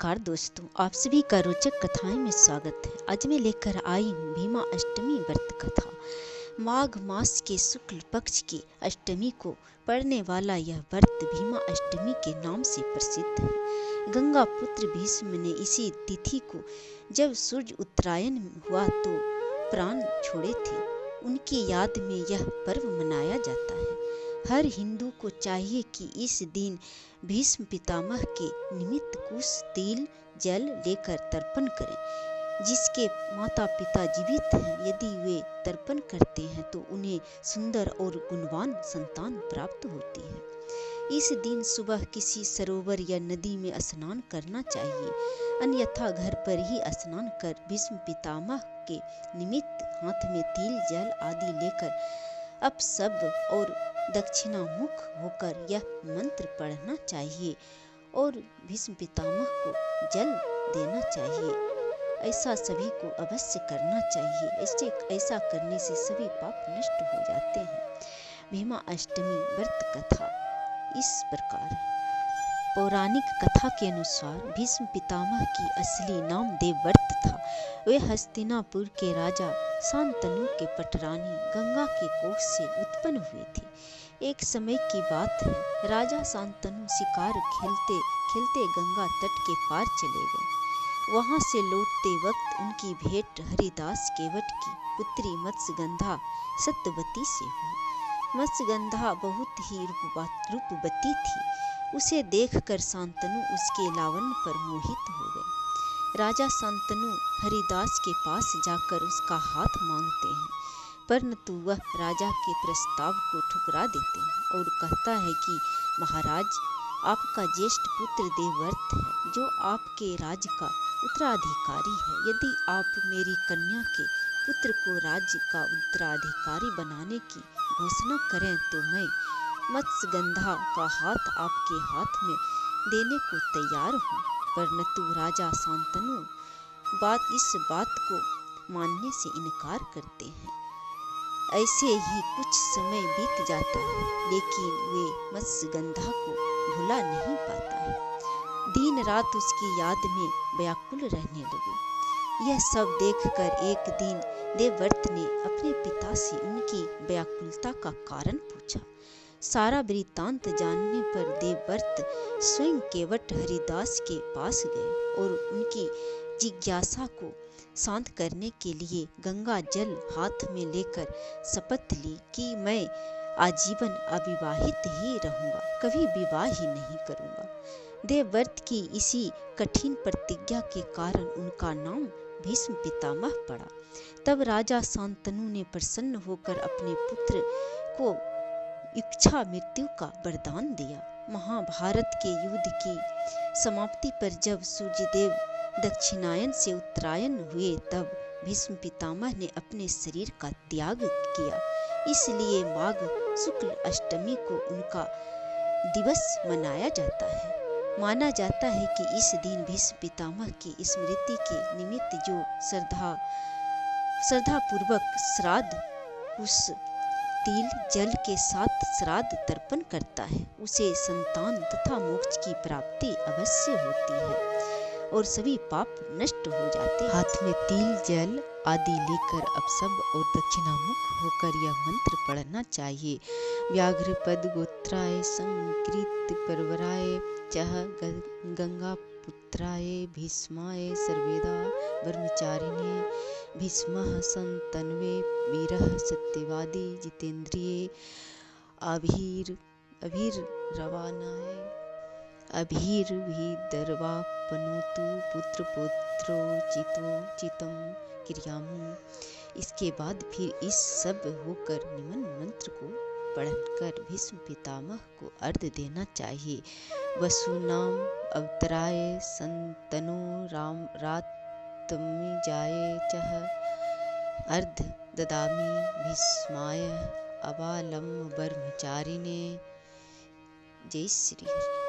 नमस्कार दोस्तों, आप सभी का रोचक कथाएं में स्वागत है। आज मैं लेकर आई हूँ भीमा अष्टमी व्रत कथा। माघ मास के शुक्ल पक्ष की अष्टमी को पड़ने वाला यह व्रत भीमा अष्टमी के नाम से प्रसिद्ध है। गंगा पुत्र भीष्म ने इसी तिथि को जब सूर्य उत्तरायण हुआ तो प्राण छोड़े थे, उनकी याद में यह पर्व मनाया जाता है। हर हिंदू को चाहिए कि इस दिन भीष्म पितामह के निमित्त कुश तिल जल लेकर तर्पण करें। जिसके माता पिता जीवित हैं, यदि वे तर्पण करते हैं तो उन्हें सुंदर और गुणवान संतान प्राप्त होती है। इस दिन सुबह किसी सरोवर या नदी में स्नान करना चाहिए, अन्यथा घर पर ही स्नान कर भीष्म पितामह के निमित्त हाथ में तिल जल आदि लेकर अपशब्द और दक्षिणामुख होकर यह मंत्र पढ़ना चाहिए और भीष्म पितामह को जल देना चाहिए। ऐसा सभी को अवश्य करना चाहिए। ऐसा करने से सभी पाप नष्ट हो जाते हैं। भीमा अष्टमी व्रत कथा इस प्रकार है। पौराणिक कथा के अनुसार भीष्म पितामह की असली नाम देवव्रत था। वे हस्तिनापुर के राजा शांतनु के पटरानी गंगा के कोख से उत्पन्न हुए थे। एक समय की बात है, राजा शांतनु शिकार खेलते खेलते गंगा तट के पार चले गए। वहां से लौटते वक्त उनकी भेंट हरिदास केवट की पुत्री मत्स्यगंधा सत्यवती से हुई। मत्स्यगंधा बहुत ही रूपवती थी। उसे देखकर शांतनु उसके लावण्य पर मोहित हो गए। राजा शांतनु हरिदास के पास जाकर उसका हाथ मांगते हैं, परंतु वह राजा के प्रस्ताव को ठुकरा देते हैं और कहता है कि महाराज, आपका ज्येष्ठ पुत्र देवव्रत है, जो आपके राज्य का उत्तराधिकारी है। यदि आप मेरी कन्या के पुत्र को राज्य का उत्तराधिकारी बनाने की घोषणा करें तो मैं मत्स्यगंधा का हाथ आपके हाथ में देने को तैयार हूँ। परंतु राजा शांतनु इस बात को मानने से इनकार करते हैं। ऐसे ही कुछ समय बीत जाता है, लेकिन वे मत्स्यगंधा को भुला नहीं पाता है। दिन रात उसकी याद में व्याकुल रहने लगे। यह सब देखकर एक दिन देवव्रत ने अपने पिता से उनकी व्याकुलता का कारण पूछा। सारा वृत्तांत जानने पर देवव्रत स्वयं केवट हरिदास के पास गए और उनकी जिज्ञासा को शांत करने के लिए गंगा जल हाथ में लेकर शपथ ली कि मैं आजीवन अविवाहित ही रहूंगा, कभी विवाह ही नहीं करूंगा। देवव्रत की इसी कठिन प्रतिज्ञा के कारण उनका नाम भीष्म पितामह पड़ा। तब राजा शांतनु ने प्रसन्न होकर अपने पुत्र को इच्छा मृत्यु का वरदान दिया। महाभारत के युद्ध की समाप्ति पर जब सूर्यदेव दक्षिणायन से उत्तरायण हुए, तब भीष्म पितामह ने अपने शरीर का त्याग किया। इसलिए माघ शुक्ल अष्टमी को उनका दिवस मनाया जाता है। माना जाता है कि इस दिन भीष्म पितामह की स्मृति के निमित्त जो श्रद्धा पूर्वक श्राद्ध कुश तिल जल के साथ श्राद्ध तर्पण करता है, उसे संतान तथा मोक्ष की प्राप्ति अवश्य होती है और सभी पाप नष्ट हो जाते हैं। हाथ में तिल जल आदि लेकर अपशब्द और दक्षिणामुख होकर यह मंत्र पढ़ना चाहिए। व्याघ्रपद गोत्राय संकृत परवराय चह गंगा पुत्राय भीष्माय सर्वेदा ब्रह्मचारिणे भीष्मः सन्तन्वे वीरः सत्यवादी जितेन्द्रिये अभिरवानाय अभिर्भिदर्वापनोतु पुत्रपौत्रोचितं क्रियामु। इसके बाद फिर इस सब होकर निम्न मंत्र को पढ़कर भीष्म पितामह को अर्घ देना चाहिए। वसुनाम अवतराय संतनो रातमिजाय चह अर्घ ददामि भीष्माय अबालम ब्रह्मचारिणे। जय श्री हरि।